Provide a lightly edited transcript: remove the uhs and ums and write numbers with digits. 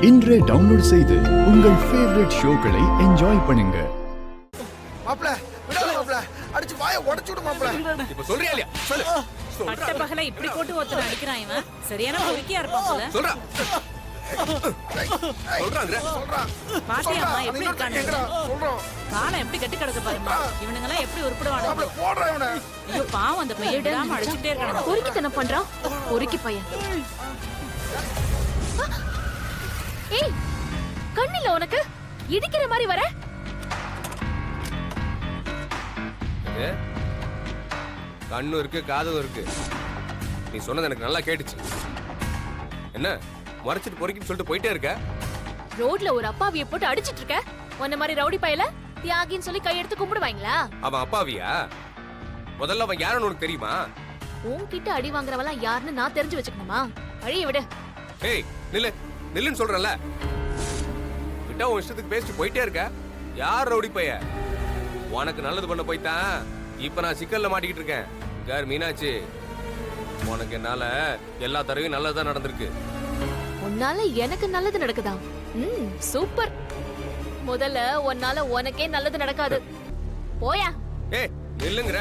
இன்றே டவுன்லோட் செய்து உங்கள் ஃபேவரட் ஷோக்களை என்ஜாய் பண்ணுங்க. மாப்ள விடாத மாப்ள அடிச்சு வாயை உடைச்சு விடு மாப்ள. இப்ப சொல்றியா இல்லையா? சொல்லு. பட்ட பகல இப்படி போட்டு ஒருத்தர் அடிக்கிறான் இவன். சரியான பொறுக்கியா இருப்பான் போல. சொல்றா. சொல்றாங்கற. சொல்றா. பாத்தியாமா எப்படி இருக்கானே. சொல்றோம். காலம் எப்படி கட்டி கிடக்க பாருமா. இவனுங்க எல்லாம் எப்படி உருப்படுவானுங்க. மாப்ள போடுறா இவனை. ஐயோ பாவம் அந்த பையன் விடாம அடிச்சிட்டே இருக்கான். பொறுக்கித்தனம் பண்றான். பொறுக்கி பையன். ஏய் கண்ணில உனக்கு இடிக்கிற மாதிரி வர. கண்ணு இருக்கு காதும் இருக்கு. நீ சொன்னது எனக்கு நல்லா கேட்டுச்சு. என்ன மறைச்சிட்டு பொறுக்கின்னு சொல்லிட்டு போயிட்டே இருக்க? ரோட்ல ஒரு அப்பாவிய போட்டு அடிச்சிட்டு இருக்க. உன்ன மாதிரி ரவுடி பையல தியாகின்னு சொல்லி கையெடுத்து கும்பிடுவாங்களா? அவன் அப்பாவியா? முதல்ல அவன் யாருன்னு உனக்கு தெரியுமா? உன்கிட்ட அடி வாங்குறவெல்லாம் யாருன்னு நான் தெரிஞ்சு வச்சுக்கணுமா? அழிய விடு. ஏய் நில்லு நில்லுன்னு சொல்றல. விட்டா உன் இஷ்டத்துக்கு பேசிட்டு போயிட்டே இருக்க. யார் ரவுடி பைய? உனக்கு நல்லது பண்ண போய்தான் இப்ப நான் சிக்கல்ல மாட்டிக்கிட்டு இருக்கேன். கார் மீனாட்சி, உனக்கு என்னால எல்லா தடவையும் நல்லதா நடந்திருக்கு. உன்னால எனக்கு நல்லது நடக்குதா? சூப்பர். முதல்ல உன்னால உனக்கே நல்லது நடக்காது. போயா. ஏய் நில்லுங்கற.